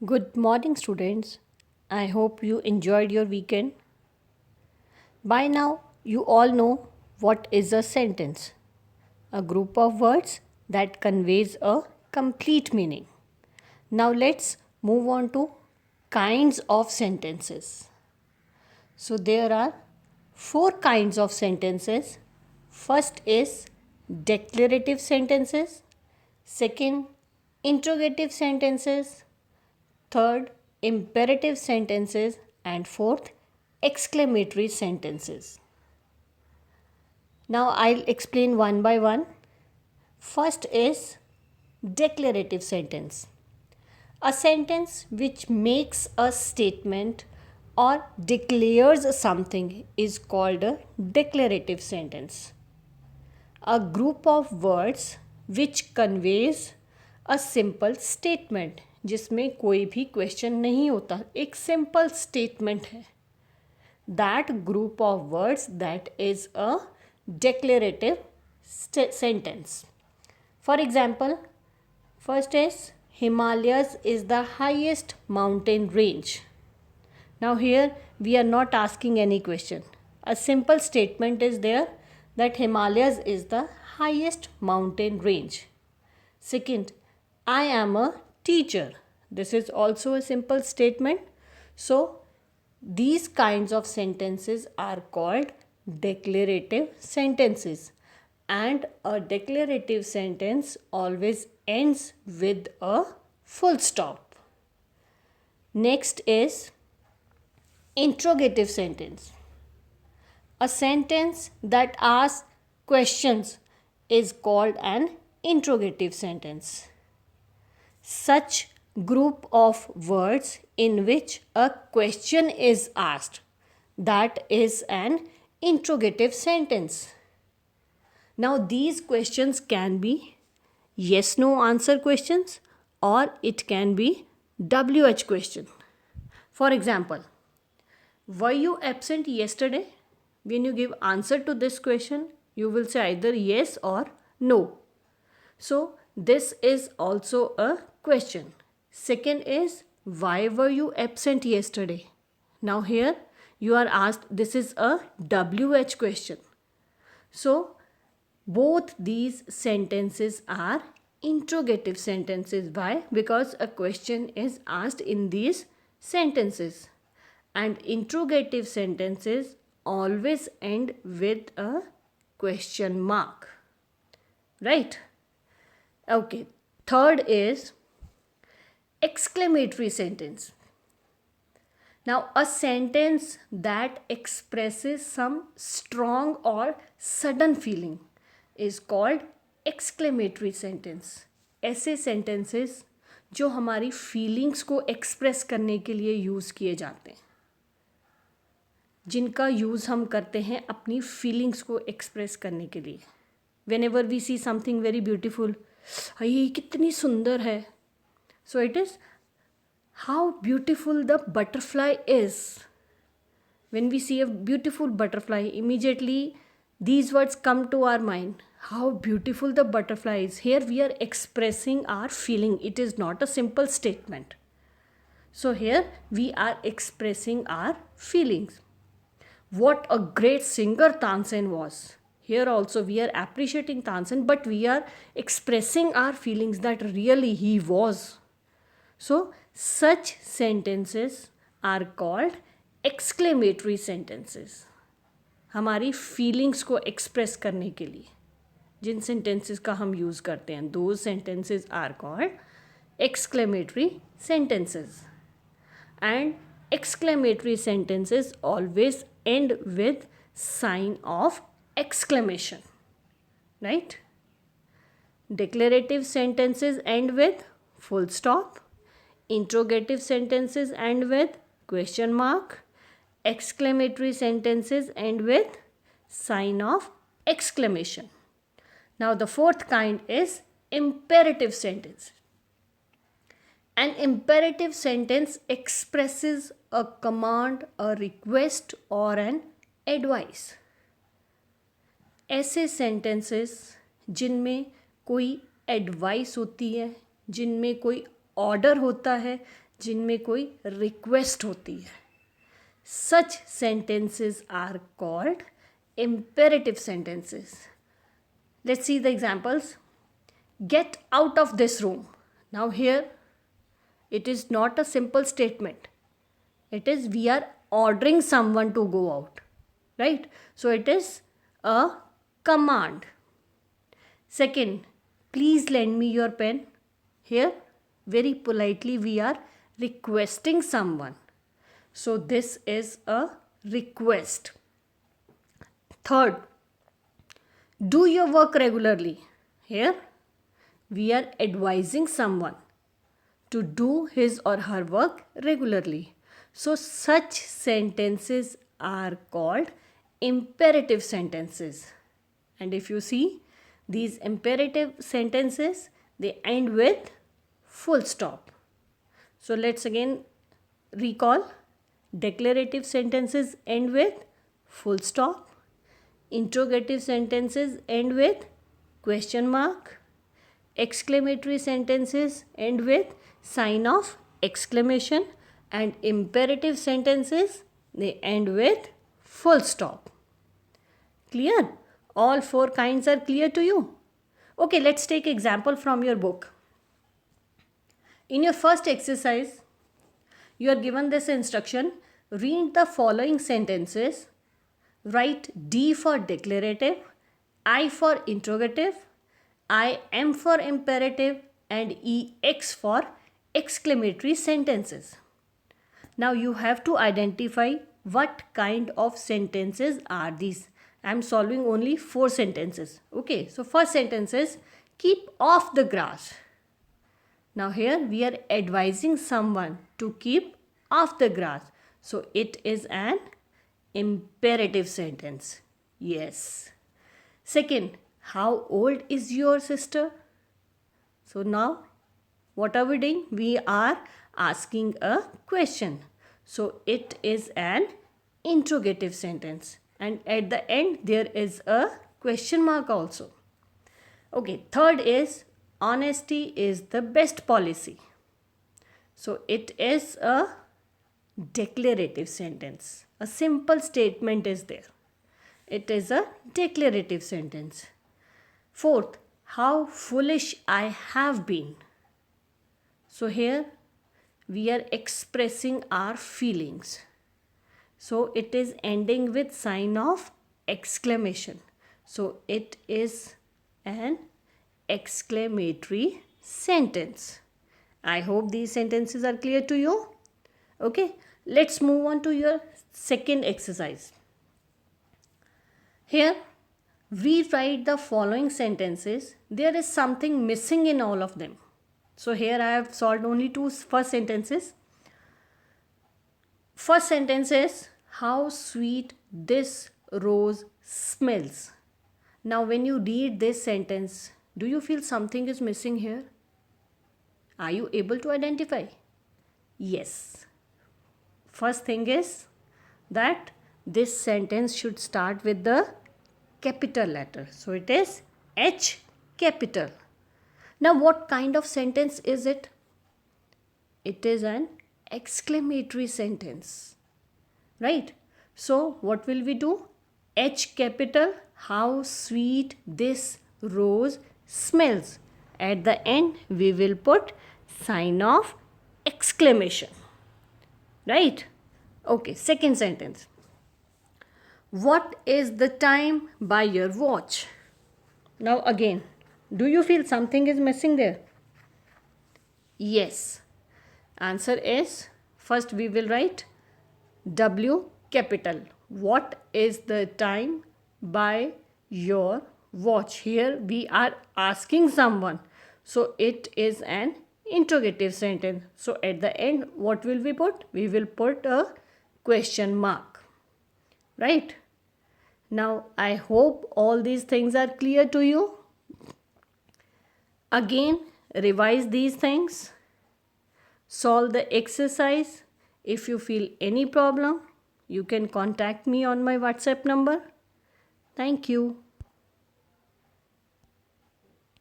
Good morning, students. I hope you enjoyed your weekend. By now, you all know what is a sentence, a group of words that conveys a complete meaning. Now, let's move on to kinds of sentences. So, there are four kinds of sentences. First is declarative sentences, second, interrogative sentences, third, imperative sentences, and fourth, exclamatory sentences. Now I'll explain one by one. First is declarative sentence. A sentence which makes a statement or declares something is called a declarative sentence. A group of words which conveys a simple statement जिसमें कोई भी question नहीं होता, एक simple statement है. That group of words that is a declarative sentence. For example, first is Himalayas is the highest mountain range. Now here we are not asking any question. A simple statement is there that Himalayas is the highest mountain range. Second, I am a teacher. This is also a simple statement. So these kinds of sentences are called declarative sentences, and a declarative sentence always ends with a full stop. Next is interrogative sentence. A sentence that asks questions is called an interrogative sentence. Such group of words in which a question is asked, that is an interrogative sentence. Now these questions can be yes no answer questions, or it can be WH question. For example, were you absent yesterday? When you give answer to this question, you will say either yes or no. So this is also a question. Second is, why were you absent yesterday? Now here you are asked, this is a WH question. So both these sentences are interrogative sentences. Why? Because a question is asked in these sentences, and interrogative sentences always end with a question mark. Right? Okay. Third is exclamatory sentence. Now, a sentence that expresses some strong or sudden feeling is called exclamatory sentence. ऐसे sentences जो हमारी feelings को express करने के लिए use किए जाते हैं, जिनका यूज़ हम करते हैं अपनी feelings को express करने के लिए. Whenever we see something very beautiful, ये कितनी सुंदर है. So it is how beautiful the butterfly is. When we see a beautiful butterfly, immediately these words come to our mind. How beautiful the butterfly is. Here we are expressing our feeling. It is not a simple statement. So here we are expressing our feelings. What a great singer Tansen was. Here also we are appreciating Tansen, but we are expressing our feelings that really he was. So such sentences are called exclamatory sentences. हमारी feelings को express करने के लिए जिन sentences का हम use करते हैं, those sentences are called exclamatory sentences. And exclamatory sentences always end with sign of exclamation. Right? Declarative sentences end with full stop. Interrogative sentences end with question mark. Exclamatory sentences end with sign of exclamation. Now the fourth kind is imperative sentence. An imperative sentence expresses a command, a request, or an advice. ऐसे sentences जिनमें कोई advice होती है, जिनमें कोई order होता है, जिनमें कोई रिक्वेस्ट होती है. Such sentences are called imperative sentences. Let's see the examples. Get out of this room. Now here it is not a simple statement. It is we are ordering someone to go out. Right? So it is a command. Second, please lend me your pen. Here very politely we are requesting someone. So this is a request. Third, do your work regularly. Here we are advising someone to do his or her work regularly. So such sentences are called imperative sentences. And if you see these imperative sentences, they end with full stop. So let's again recall. Declarative sentences end with full stop. Interrogative sentences end with question mark. Exclamatory sentences end with sign of exclamation. And imperative sentences, they end with full stop. Clear? All four kinds are clear to you? Okay, let's take example from your book. In your first exercise, you are given this instruction. Read the following sentences. Write D for declarative, I for interrogative, I am for imperative, and EX for exclamatory sentences. Now you have to identify what kind of sentences are these. I am solving only 4 sentences. Okay, so first sentence is keep off the grass. Now here we are advising someone to keep off the grass. So it is an imperative sentence. Yes. Second, how old is your sister? So now what are we doing? We are asking a question. So it is an interrogative sentence. And at the end there is a question mark also. Okay, third is honesty is the best policy. So it is a declarative sentence. A simple statement is there. It is a declarative sentence. Fourth, how foolish I have been. So here we are expressing our feelings. So it is ending with sign of exclamation. So it is an exclamatory sentence. I hope these sentences are clear to you. Okay, let's move on to your second exercise. Here, rewrite the following sentences. There is something missing in all of them. So here I have solved only 2 first sentences. First sentence is, how sweet this rose smells. Now when you read this sentence, do you feel something is missing here? Are you able to identify? Yes. First thing is that this sentence should start with the capital letter. So it is H capital. Now what kind of sentence is it? It is an exclamatory sentence. Right? So what will we do? H capital, how sweet this rose smells. At the end we will put sign of exclamation. Right? Okay, second sentence. What is the time by your watch? Now again, do you feel something is missing there? Yes. Answer is, first we will write W capital. What is the time by your watch? Here we are asking someone. So it is an interrogative sentence. So at the end, what will we put? We will put a question mark. Right? Now I hope all these things are clear to you. Again, revise these things. Solve the exercise. If you feel any problem, you can contact me on my WhatsApp number. Thank you.